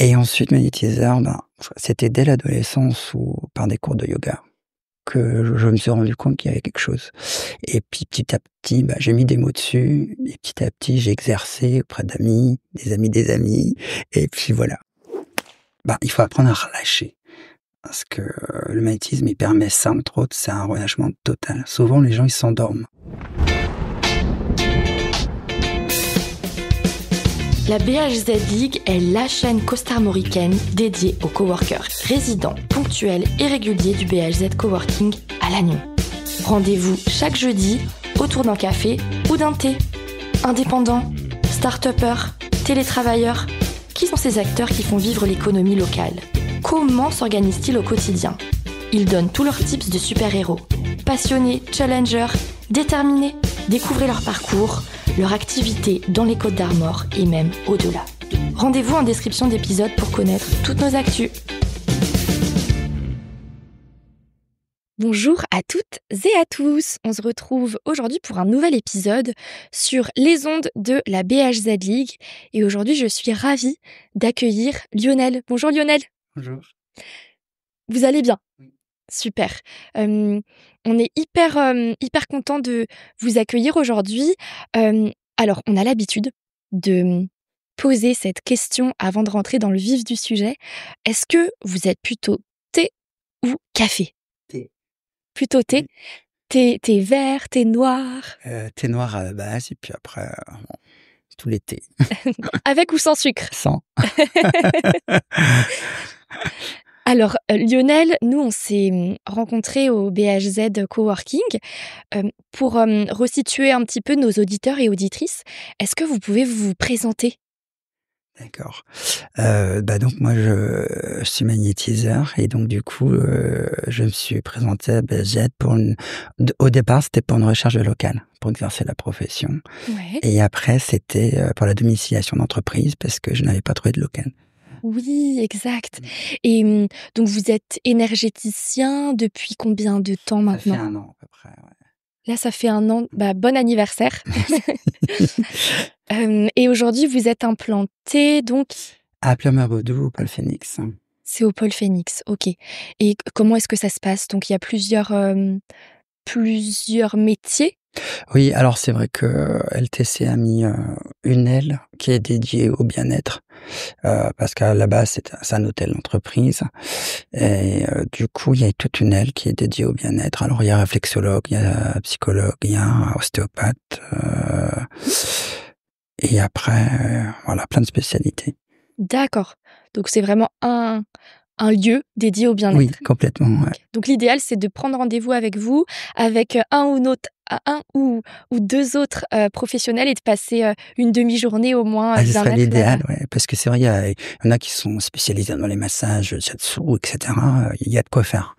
Et ensuite, magnétiseur, c'était dès l'adolescence ou par des cours de yoga que je me suis rendu compte qu'il y avait quelque chose. Et puis petit à petit, j'ai mis des mots dessus et petit à petit, j'ai exercé auprès d'amis, des amis et puis voilà. Il faut apprendre à relâcher parce que le magnétisme, il permet ça, entre autres, c'est un relâchement total. Souvent, les gens, ils s'endorment. La BHZ League est la chaîne costarmoricaine dédiée aux coworkers résidents, ponctuels et réguliers du BHZ Coworking à Lannion. Rendez-vous chaque jeudi autour d'un café ou d'un thé. Indépendants, start-upers, télétravailleurs, qui sont ces acteurs qui font vivre l'économie locale? Comment s'organisent-ils au quotidien? Ils donnent tous leurs tips de super-héros. Passionnés, challengers, déterminés, découvrez leur parcours, leur activité dans les Côtes d'Armor et même au-delà. Rendez-vous en description d'épisode pour connaître toutes nos actus. Bonjour à toutes et à tous. On se retrouve aujourd'hui pour un nouvel épisode sur les ondes de la BHZ League. Et aujourd'hui, je suis ravie d'accueillir Lionel. Bonjour Lionel. Bonjour. Vous allez bien? Oui. Super. On est hyper content de vous accueillir aujourd'hui. Alors, on a l'habitude de poser cette question avant de rentrer dans le vif du sujet. Est-ce que vous êtes plutôt thé ou café? Thé. Plutôt thé. Thé vert, thé noir. Thé noir à la base et puis après, tous les thés. Avec ou sans sucre? Sans. Alors, Lionel, nous, on s'est rencontrés au BHZ Coworking. Pour resituer un petit peu nos auditeurs et auditrices, est-ce que vous pouvez vous présenter? D'accord. Donc moi, je suis magnétiseur et donc du coup, je me suis présenté à BHZ au départ, c'était pour une recherche de local, pour exercer la profession. Ouais. Et après, c'était pour la domiciliation d'entreprise parce que je n'avais pas trouvé de local. Oui, exact. Et donc, vous êtes énergéticien depuis combien de temps maintenant? Ça fait 1 an à peu près, ouais. Là, ça fait 1 an. Bon anniversaire. Et aujourd'hui, vous êtes implanté donc À Plumeur-Baudou, au Pôle Phoenix. C'est au Pôle Phoenix, ok. Et comment est-ce que ça se passe? Donc, il y a plusieurs métiers. Oui, alors c'est vrai que LTC a mis une aile qui est dédiée au bien-être, parce qu'à la base, c'est un hôtel d'entreprise. Et du coup, il y a toute une aile qui est dédiée au bien-être. Alors, il y a réflexologue, il y a psychologue, il y a ostéopathe. Et après, voilà, plein de spécialités. D'accord. Donc, c'est vraiment un lieu dédié au bien-être. Oui, complètement. Ouais. Donc, l'idéal, c'est de prendre rendez-vous avec vous, avec un ou 2 autres professionnels et de passer une demi-journée au moins Ce bien-être. serait l'idéal, ouais, parce que c'est vrai, il y en a qui sont spécialisés dans les massages, shiatsu, etc. Il y a de quoi faire.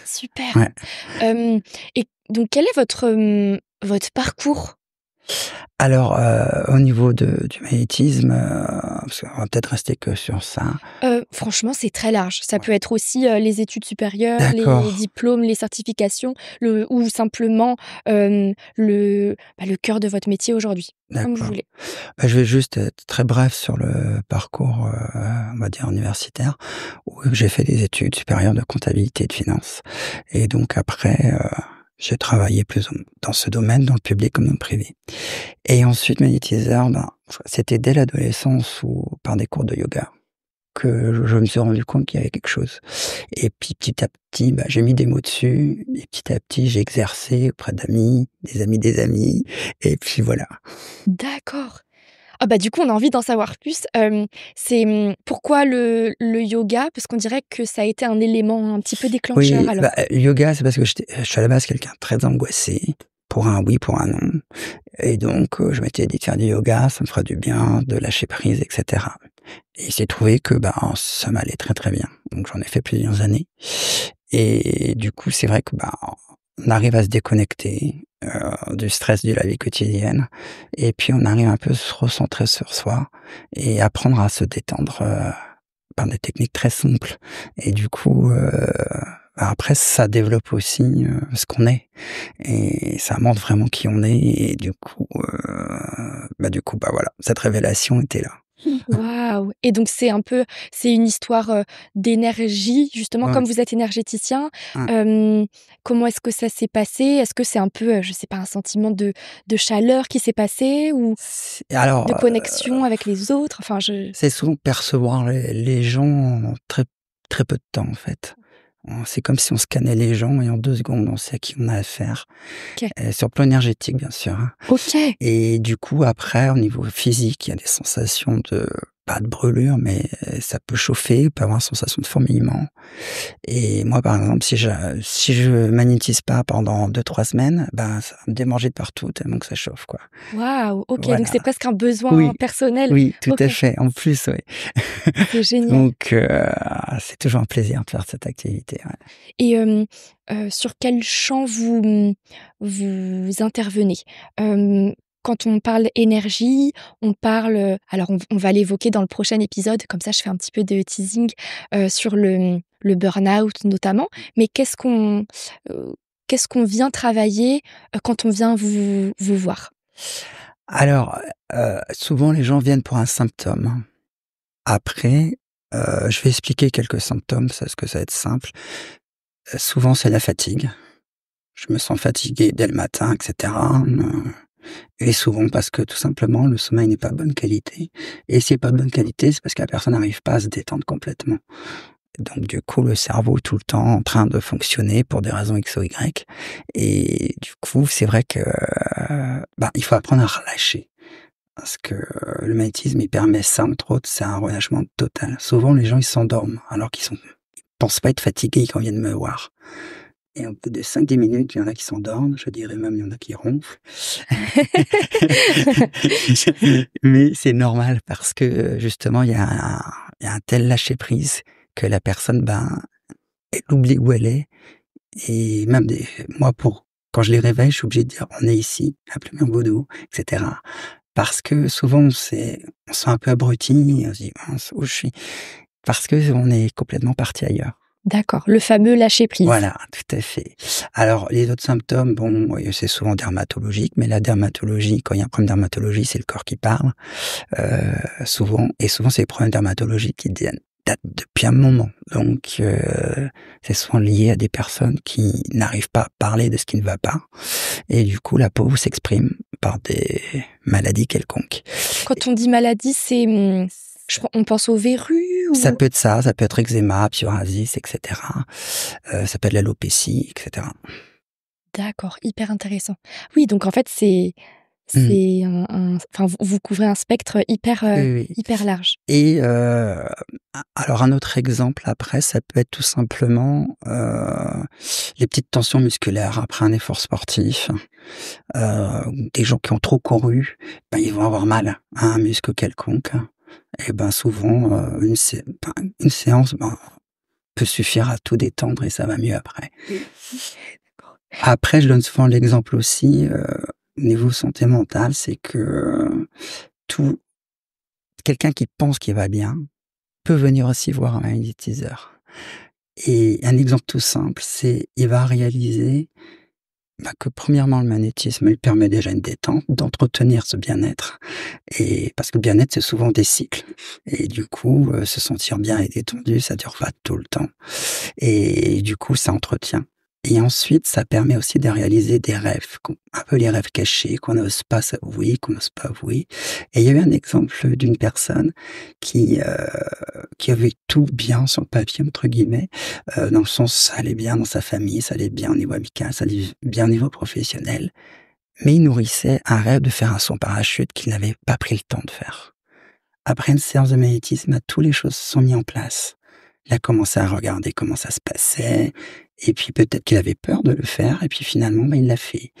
Super. Ouais. Et donc, quel est votre parcours? Alors, au niveau du magnétisme, parce qu'on va peut-être rester que sur ça. Franchement, c'est très large. Ça peut être aussi les études supérieures, D'accord. les diplômes, les certifications, ou simplement le cœur de votre métier aujourd'hui, comme vous voulez. Je vais juste être très bref sur le parcours, on va dire universitaire, où j'ai fait des études supérieures de comptabilité et de finance. Et donc après, j'ai travaillé plus dans ce domaine, dans le public comme dans le privé. Et ensuite, magnétiseur, c'était dès l'adolescence ou par des cours de yoga que je me suis rendu compte qu'il y avait quelque chose. Et puis petit à petit, j'ai mis des mots dessus, et petit à petit, j'ai exercé auprès d'amis, des amis, et puis voilà. D'accord. Du coup, on a envie d'en savoir plus. C'est pourquoi le yoga? Parce qu'on dirait que ça a été un élément un petit peu déclencheur. Oui, Alors. yoga, c'est parce que je suis à la base quelqu'un de très angoissé, pour un oui, pour un non. Et donc, je m'étais dit de faire du yoga, ça me fera du bien, de lâcher prise, etc. Et il s'est trouvé que ça m'allait très très bien. Donc j'en ai fait plusieurs années. Et du coup, c'est vrai que on arrive à se déconnecter du stress de la vie quotidienne. Et puis on arrive un peu à se recentrer sur soi et apprendre à se détendre par des techniques très simples. Et du coup, après, ça développe aussi ce qu'on est. Et ça montre vraiment qui on est. Et du coup, voilà, cette révélation était là. Waouh! Et donc c'est une histoire, d'énergie justement Ouais, comme vous êtes énergéticien, hein. comment est-ce que ça s'est passé? Est-ce que c'est un peu, je sais pas, un sentiment de chaleur qui s'est passé ou de Alors, connexion avec les autres? Enfin je c'est souvent percevoir les gens en très très peu de temps, en fait. C'est comme si on scannait les gens et en 2 secondes, on sait à qui on a affaire. OK. Sur le plan énergétique, bien sûr, hein. OK! Et du coup, après, au niveau physique, il y a des sensations pas de brûlure, mais ça peut chauffer, peut avoir une sensation de fourmillement. Et moi, par exemple, si je magnétise pas pendant 2 3 semaines, ben, ça va me démanger de partout tellement que ça chauffe, quoi. Waouh! OK, donc Voilà. c'est presque un besoin Oui, personnel. oui, tout OK, à fait. En plus, oui. c'est génial. Donc, c'est toujours un plaisir de faire cette activité, ouais. Et sur quel champ vous intervenez? Quand on parle énergie, on parle, alors on va l'évoquer dans le prochain épisode, comme ça je fais un petit peu de teasing, sur le burn-out notamment. Mais qu'est-ce qu'on vient travailler, quand on vient vous voir? Alors, souvent les gens viennent pour un symptôme. Après, je vais expliquer quelques symptômes, parce que ça va être simple. Souvent, c'est la fatigue. Je me sens fatigué dès le matin, et cetera, et souvent parce que, tout simplement, le sommeil n'est pas de bonne qualité et s'il est pas de bonne qualité, c'est parce que la personne n'arrive pas à se détendre complètement. Donc du coup, le cerveau est tout le temps en train de fonctionner pour des raisons X ou Y et du coup, c'est vrai que, il faut apprendre à relâcher parce que le magnétisme, il permet ça, entre autres, c'est un relâchement total. Souvent, les gens, ils s'endorment alors ils pensent pas être fatigués quand ils viennent me voir. Et au bout de 5 10 minutes, il y en a qui s'endorment, je dirais même il y en a qui ronflent. Mais c'est normal parce que, justement, il y a un tel lâcher prise que la personne, elle oublie où elle est et même moi quand je les réveille, je suis obligé de dire: «On est ici, appelez-moi Bodo», et cetera. Parce que souvent on se sent un peu abruti, on se dit: «Mince, où je suis?» parce qu'on est complètement parti ailleurs. D'accord, le fameux lâcher prise. Voilà, tout à fait. Alors les autres symptômes, bon, oui, c'est souvent dermatologique, mais la dermatologie, quand il y a un problème dermatologie, c'est le corps qui parle, souvent c'est les problèmes dermatologiques qui datent depuis un moment. Donc c'est souvent lié à des personnes qui n'arrivent pas à parler de ce qui ne va pas et du coup la peau s'exprime par des maladies quelconques. Quand on dit maladie, c'est, on pense aux verrues Ça ou? peut être ça, ça peut être eczéma, psoriasis, et cetera. Ça peut être l'alopécie, et cetera. D'accord, hyper intéressant. Oui, donc en fait, Mmh. c'est enfin, vous couvrez un spectre hyper, Oui, oui. hyper large. Et alors un autre exemple après, ça peut être tout simplement, les petites tensions musculaires après un effort sportif. Des gens qui ont trop couru, ils vont avoir mal à un muscle quelconque et souvent, une séance, peut suffire à tout détendre et ça va mieux après. Après, je donne souvent l'exemple aussi, au niveau santé mentale, c'est que, tout quelqu'un qui pense qu'il va bien peut venir aussi voir un magnétiseur. Et un exemple tout simple, c'est il va réaliser, que premièrement le magnétisme il permet déjà une détente, d'entretenir ce bien-être et parce que le bien-être c'est souvent des cycles et du coup, se sentir bien et détendu ça dure pas tout le temps et du coup ça entretient et ensuite ça permet aussi de réaliser des rêves un peu les rêves cachés qu'on n'ose pas s'avouer, qu'on n'ose pas avouer et il y a eu un exemple d'une personne qui, qui avait tout bien sur le papier entre guillemets, dans le sens ça allait bien dans sa famille, ça allait bien au niveau amical, ça allait bien au niveau professionnel, mais il nourrissait un rêve de faire un saut en parachute qu'il n'avait pas pris le temps de faire. Après une séance de magnétisme, tous les choses se sont mis en place. Il a commencé à regarder comment ça se passait et puis peut-être qu'il avait peur de le faire et puis finalement, il l'a fait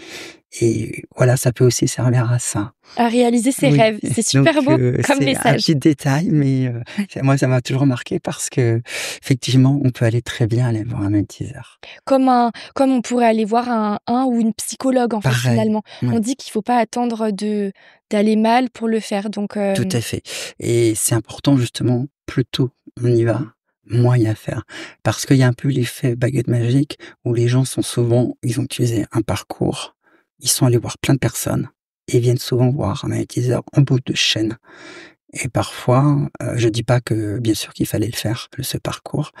et voilà, ça peut aussi servir à ça. À réaliser ses Oui, rêves, c'est donc super beau comme c'est un message. petit détail, mais moi, ça m'a toujours marqué parce qu'effectivement, on peut aller très bien aller voir un magnétiseur. Comme on pourrait aller voir un ou une psychologue, en fait, Pareil, finalement. On oui, dit qu'il faut pas attendre d'aller mal pour le faire, donc tout à fait et c'est important justement, plus tôt on y va, moins il y a à faire. Parce qu'il y a un peu l'effet baguette magique où les gens ils ont utilisé un parcours, ils sont allés voir plein de personnes et viennent souvent voir un magnétiseur en bout de chaîne Et parfois, je dis pas que bien sûr qu'il fallait le faire, ce parcours,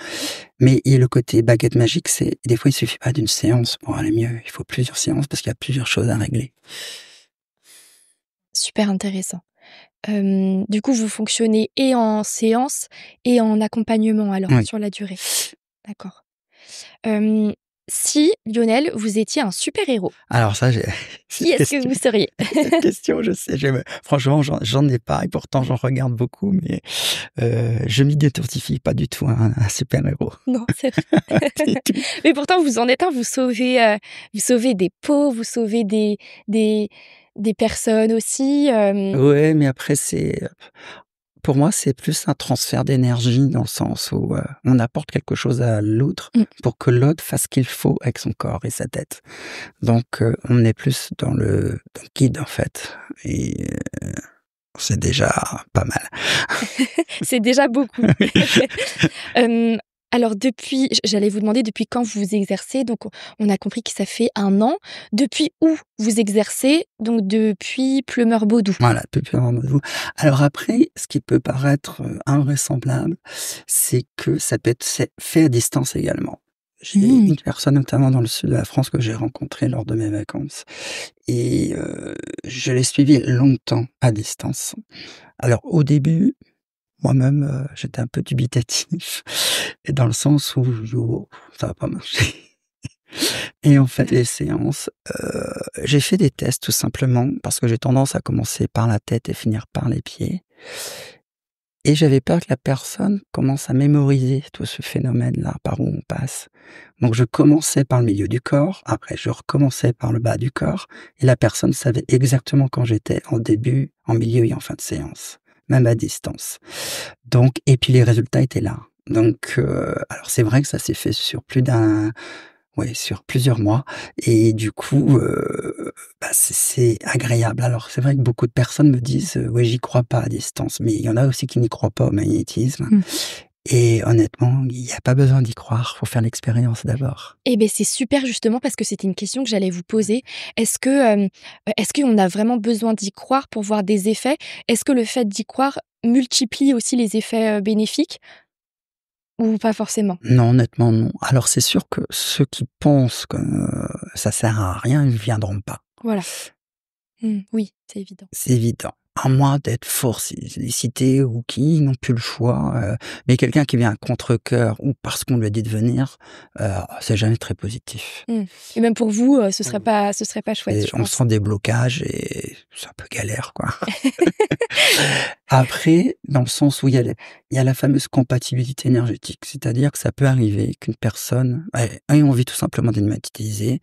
mais il y a le côté baguette magique, c'est des fois il suffit pas d'une séance pour aller mieux, il faut plusieurs séances parce qu'il y a plusieurs choses à régler. Super intéressant. Du coup, vous fonctionnez et en séance et en accompagnement alors, Oui. sur la durée? D'accord. Hem, Si, Lionel, vous étiez un super-héros, Alors ça, j'ai qui cette est-ce que question vous seriez? cette question, je sais, franchement, j'en ai pas et pourtant j'en regarde beaucoup, mais je m'identifie pas du tout à un super-héros. Non, c'est vrai. Pas du tout. Mais pourtant, vous en êtes un, vous sauvez des peaux, vous sauvez des des personnes aussi, Ouais, mais après pour moi, c'est plus un transfert d'énergie dans le sens où, on apporte quelque chose à l'autre Mmh. pour que l'autre fasse ce qu'il faut avec son corps et sa tête. Donc, on est plus dans le guide, en fait et c'est déjà pas mal. C'est déjà beaucoup. Oui. Hem, alors j'allais vous demander depuis quand vous exercez, donc on a compris que ça fait 1 an. Depuis où vous exercez? Donc depuis Pleumeur-Bodou? Voilà, depuis un moment. Alors après, ce qui peut paraître, invraisemblable, c'est que ça peut être fait à distance également. J'ai Mmh. une personne, notamment dans le sud de la France, que j'ai rencontrée lors de mes vacances et je l'ai suivi longtemps à distance. Alors au début, moi-même, j'étais un peu dubitatif et dans le sens où «Oh, ça va pas marcher» et en fait, les séances, j'ai fait des tests tout simplement parce que j'ai tendance à commencer par la tête et finir par les pieds et j'avais peur que la personne commence à mémoriser tout ce phénomène-là, par où on passe. Donc je commençais par le milieu du corps, après je recommençais par le bas du corps et la personne savait exactement quand j'étais en début, en milieu et en fin de séance, même à distance. Donc et puis les résultats étaient là. Donc alors c'est vrai que ça s'est fait sur sur plusieurs mois et du coup, bah, c'est agréable. Alors c'est vrai que beaucoup de personnes me disent: «Ouais, j'y crois pas à distance», mais il y en a aussi qui n'y croient pas au magnétisme Mmh. et honnêtement, il y a pas besoin d'y croire, faut faire l'expérience d'abord. Eh beh, c'est super justement parce que c'était une question que j'allais vous poser. Est-ce qu'on a vraiment besoin d'y croire pour voir des effets? Est-ce que le fait d'y croire multiplie aussi les effets, bénéfiques ou pas forcément? Non, honnêtement, non. Alors c'est sûr que ceux qui pensent que ça sert à rien, ils viendront pas. Voilà. Oui, c'est évident. C'est évident. À moins d'être sollicité ou qui n'ont plus le choix, mais quelqu'un qui vient à contre-cœur ou parce qu'on lui a dit de venir, c'est jamais très positif. Mmh. Et même pour vous, Mmh. ce serait pas chouette, Et je on pense. sent des blocages et c'est un peu galère, quoi. Après, dans le sens où il y a la fameuse compatibilité énergétique, c'est-à-dire que ça peut arriver qu'une personne ait envie tout simplement d'être magnétisée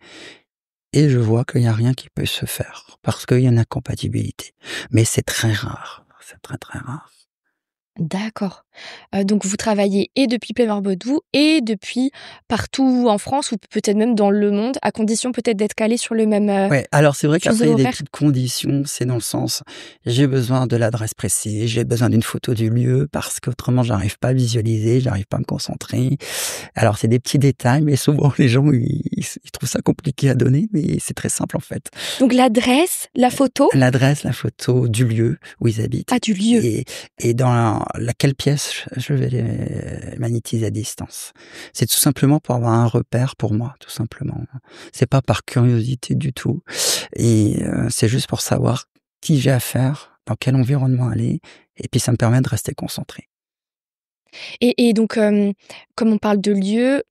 et je vois qu'il y a rien qui peut se faire parce qu'il y a une incompatibilité. Mais c'est très rare, c'est très, très rare. D'accord. Donc vous travaillez et depuis Pleumeur-Bodou et depuis partout en France ou peut-être même dans le monde, à condition peut-être d'être calé sur le même, Ouais, alors c'est vrai fuseau qu'après il y a des horaire? petites conditions, c'est dans le sens, j'ai besoin de l'adresse précise, j'ai besoin d'une photo du lieu parce qu'autrement j'arrive pas à visualiser, j'arrive pas à me concentrer. Alors c'est des petits détails, mais souvent les gens ils trouvent ça compliqué à donner, mais c'est très simple en fait. Donc l'adresse, la photo? L'adresse, la photo du lieu où ils habitent Ah, du lieu. et dans laquelle pièce je vais les magnétiser à distance. C'est tout simplement pour avoir un repère pour moi, tout simplement. C'est pas par curiosité du tout et c'est juste pour savoir qui j'ai affaire, dans quel environnement aller et puis ça me permet de rester concentré. Et donc, comme on parle de lieu,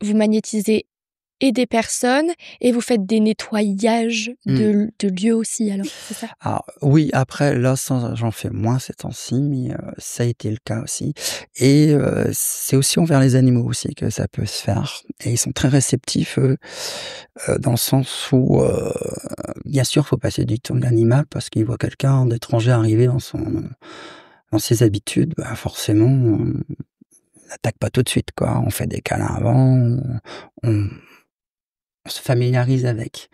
vous magnétisez et des personnes et vous faites des nettoyages Mmh. de lieux aussi alors, c'est ça? Alors oui, après là, j'en fais moins ces temps-ci, mais ça a été le cas aussi et c'est aussi envers les animaux aussi que ça peut se faire et ils sont très réceptifs, eux, dans le sens où, bien sûr, faut passer du temps avec l'animal parce qu'ils voient quelqu'un d'étranger arriver dans ses habitudes, bah, forcément, on n'attaque pas tout de suite, quoi. On fait des câlins avant, on on se familiarise avec.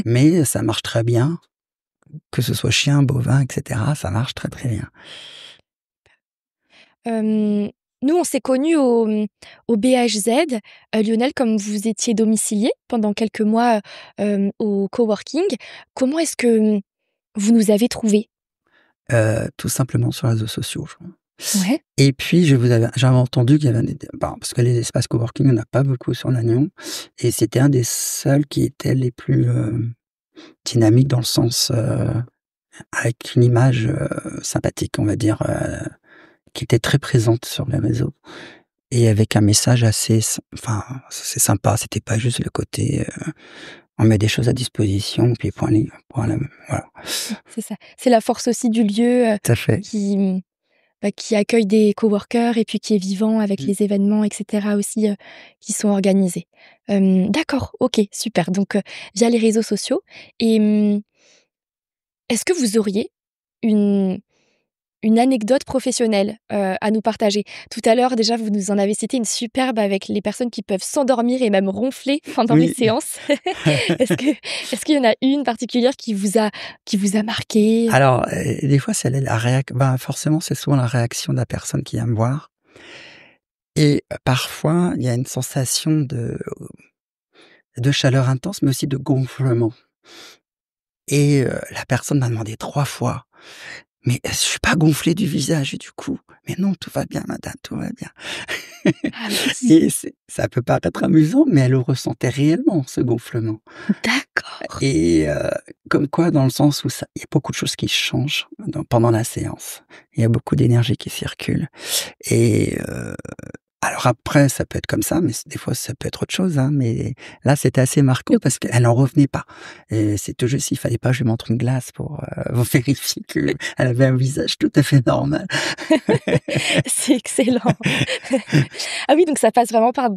Mais ça marche très bien. Que ce soit chien, bovin et cetera, ça marche très, très bien. Hem, Nous, on s'est connus au BHZ, Lionel, comme vous étiez domicilié pendant quelques mois, au coworking. Comment est-ce que, vous nous avez trouvés? Tout simplement sur les réseaux sociaux, je crois. Ouais. Et puis j'avais entendu qu'il y avait parce que les espaces coworking, il y en a pas beaucoup sur Lannion et c'était un des seuls qui étaient les plus, dynamiques dans le sens, avec une image, sympathique, on va dire, qui était très présente sur les réseaux et avec un message assez c'est sympa. C'était pas juste le côté, on met des choses à disposition puis voilà. C'est ça. C'est la force aussi du lieu, Tout à fait. qui accueille des coworkers et puis qui est vivant avec les événements et cetera aussi, qui sont organisés. D'accord, OK, super. Donc, via les réseaux sociaux et est-ce que vous auriez une anecdote professionnelle, à nous partager? Tout à l'heure, déjà, vous nous en avez cité une superbe avec les personnes qui peuvent s'endormir et même ronfler pendant les Oui. séances. Est-ce qu'il y en a une particulière qui vous a marqué? Alors, des fois, c'est la forcément, c'est souvent la réaction de la personne qui vient me voir et parfois, il y a une sensation de chaleur intense, mais aussi de gonflement et la personne m'a demandé 3 fois: «Mais je suis pas gonflé du visage et du cou?» «Mais non, tout va bien madame, tout va bien». Ah oui, Et ça peut paraître amusant, mais elle le ressentait réellement, ce gonflement d'accord. et comme quoi dans le sens où il y a beaucoup de choses qui changent pendant la séance. Il y a beaucoup d'énergie qui circule et alors après, ça peut être comme ça, mais des fois, ça peut être autre chose, hein, mais là, c'était assez marquant parce qu'elle en revenait pas et c'est tout juste, il fallait pas que je lui montre une glace pour, vérifier qu'elle avait un visage tout à fait normal. C'est excellent. Ah oui, donc ça passe vraiment par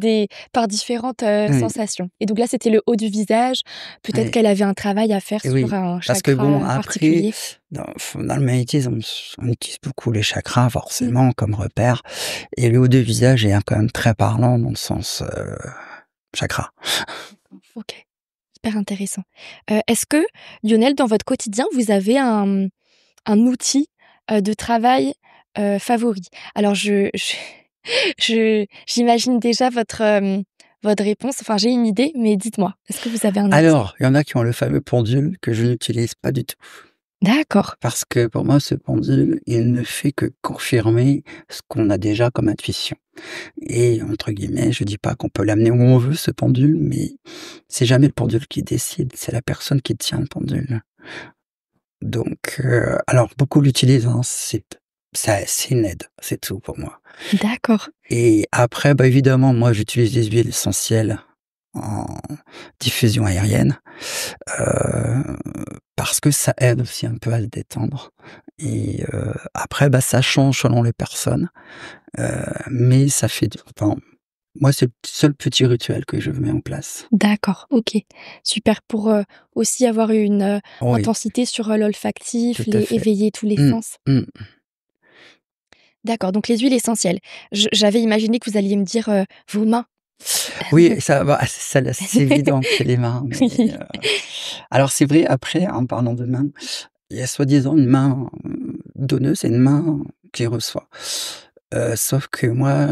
différentes, Oui, sensations et donc là, c'était le haut du visage. Peut-être oui. qu'elle avait un travail à faire Et sur oui, un parce que chakra, bon, après, particulier. dans le magnétisme, on utilise beaucoup les chakras Mmh. forcément comme repère et le haut de visage est quand même très parlant dans le sens, chakra. OK, super intéressant. Est-ce que, Lionel, dans votre quotidien, vous avez un outil, de travail, favori? Alors j'imagine déjà votre réponse, enfin j'ai une idée, mais dites-moi, est-ce que vous avez un outil? Alors, il y en a qui ont le fameux pendule que je n'utilise pas du tout. D'accord. Parce que pour moi, ce pendule, il ne fait que confirmer ce qu'on a déjà comme intuition. Et entre guillemets, je dis pas qu'on peut l'amener où on veut, ce pendule, mais c'est jamais le pendule qui décide, c'est la personne qui tient le pendule. Donc, alors beaucoup l'utilisent, hein, c'est une aide, c'est tout pour moi. D'accord. Et après, évidemment, moi, j'utilise des huiles essentielles en diffusion aérienne. Heu, Parce que ça aide aussi un peu à se détendre et après, ça change selon les personnes, mais ça fait moi, c'est le seul petit rituel que je mets en place. D'accord, OK. Super pour, aussi avoir une, Oui, intensité sur, l'olfactif, tout à fait. éveiller tous les Mmh, sens. mmh. D'accord, donc les huiles essentielles. J'avais imaginé que vous alliez me dire, vos mains. Oui, ça ça là, c'est évident que c'est les mains, mais Oui. alors c'est vrai après, en parlant de mains, il y a soi-disant une main, donneuse et une main qui reçoit. Sauf que moi,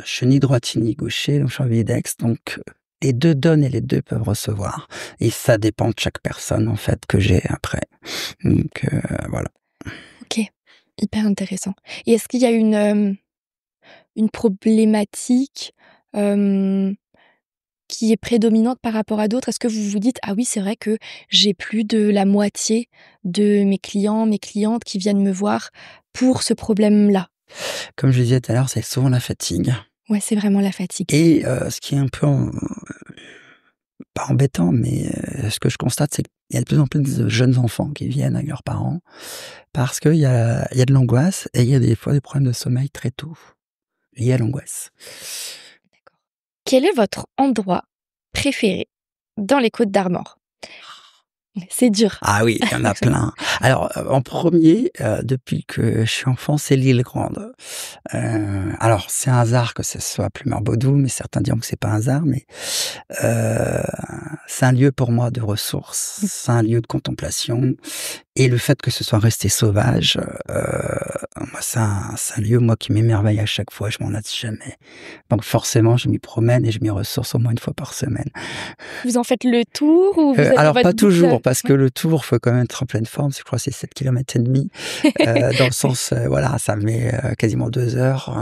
je suis ni droitier ni gaucher, donc je suis ambidex, donc les 2 donnent et les 2 peuvent recevoir et ça dépend de chaque personne, en fait, que j'ai après. Donc voilà. OK, hyper intéressant et est-ce qu'il y a une problématique, hem, qui est prédominante par rapport à d'autres? Est-ce que vous vous dites: «Ah oui, c'est vrai que j'ai plus de la moitié de mes clients, mes clientes qui viennent me voir pour ce problème-là»? Comme je disais tout à l'heure, c'est souvent la fatigue Ouais, c'est vraiment la fatigue. et ce qui est un peu pas embêtant, mais ce que je constate, c'est qu'il y a de plus en plus de jeunes enfants qui viennent avec leurs parents parce qu'il y a de l'angoisse et il y a des fois des problèmes de sommeil très tôt liés à l'angoisse. D'accord. Quel est votre endroit préféré dans les Côtes d'Armor? C'est dur. Ah oui, il y en a plein. Alors, en 1er, depuis que je suis enfant, c'est l'île Grande. Alors c'est un hasard que ce soit Pleumeur-Bodou, mais certains diront que c'est pas un hasard, mais heu, c'est un lieu pour moi de ressources, c'est un lieu de contemplation Et le fait que ce soit resté sauvage, moi, c'est un lieu, moi, qui m'émerveille à chaque fois. Je m'en lasse jamais. Donc forcément, je m'y promène et je m'y ressource au moins une fois par semaine. Vous en faites le tour ou vous avez Alors votre pas toujours, boucle? parce que le tour, faut quand même être en pleine forme. Je crois que c'est 7 km et demi. Dans le sens, voilà, ça met quasiment 2 heures.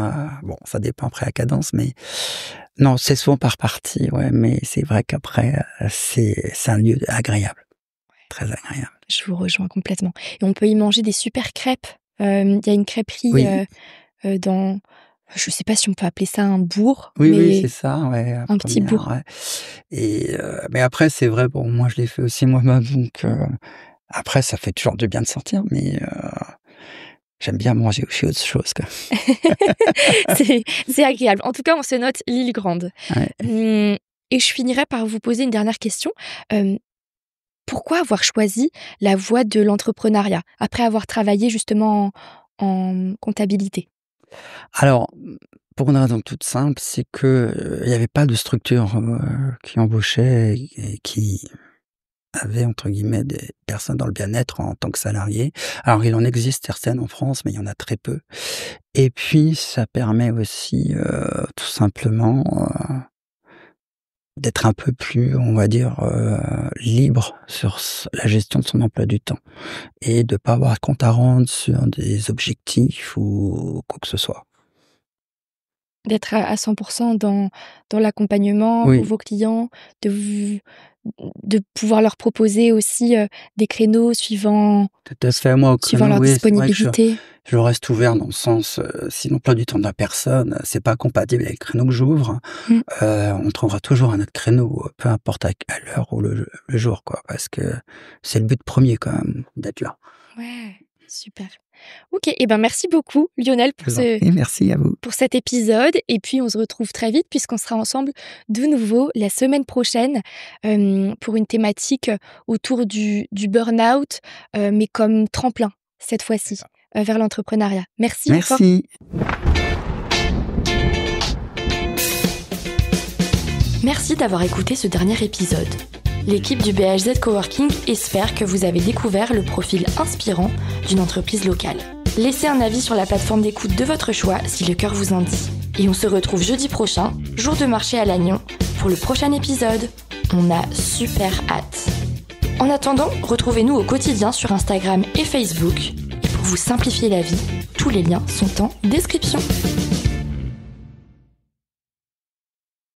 Bon, ça dépend après la cadence, mais non, c'est souvent par partie, ouais. Mais c'est vrai qu'après, c'est un lieu agréable, très agréable. Je vous rejoins complètement. Et on peut y manger des super crêpes. Il y a une crêperie Oui. dans, je sais pas si on peut appeler ça un bourg, Oui, mais oui, c'est ça, ouais, à un petit Première, bourg. ouais. Et mais après, c'est vrai, bon, moi, je l'ai fait aussi moi-même, donc après, ça fait toujours du bien de sortir, mais j'aime bien manger aussi autre chose, quoi. C'est agréable. En tout cas, on se note l'île Grande. Ouais. Et je finirai par vous poser une dernière question. Pourquoi avoir choisi la voie de l'entrepreneuriat après avoir travaillé justement en comptabilité? Alors, pour une raison toute simple, c'est que, il y avait pas de structure, qui embauchait et qui avait, entre guillemets, «des personnes dans le bien-être» en tant que salariés. Alors, il en existe certaines en France, mais il y en a très peu. Et puis, ça permet aussi, tout simplement, d'être un peu plus, on va dire, libre sur la gestion de son emploi du temps et de pas avoir de compte à rendre sur des objectifs ou quoi que ce soit. D'être à 100% dans l'accompagnement pour Oui, vos clients, de pouvoir leur proposer aussi, des créneaux suivant tout à fait. Moi, au créneau, leur oui, c'est vrai que disponibilité. je reste ouvert dans le sens, si l'emploi du temps de la personne, c'est pas compatible avec le créneau que j'ouvre, Mmh. on trouvera toujours un autre créneau, peu importe à l'heure ou le jour, quoi. Parce que c'est le but premier quand même, d'être là. Ouais, super. OK, et ben merci beaucoup Lionel Je vous en prie, merci à vous. pour cet épisode et puis on se retrouve très vite puisqu'on sera ensemble de nouveau la semaine prochaine, pour une thématique autour du burn-out, mais comme tremplin cette fois-ci, vers l'entrepreneuriat. Merci encore. Merci. Merci d'avoir écouté ce dernier épisode. L'équipe du BHZ Coworking espère que vous avez découvert le profil inspirant d'une entreprise locale. Laissez un avis sur la plateforme d'écoute de votre choix si le cœur vous en dit. Et on se retrouve jeudi prochain, jour de marché à Lannion, pour le prochain épisode. On a super hâte. En attendant, retrouvez-nous au quotidien sur Instagram et Facebook. Et pour vous simplifier la vie, tous les liens sont en description.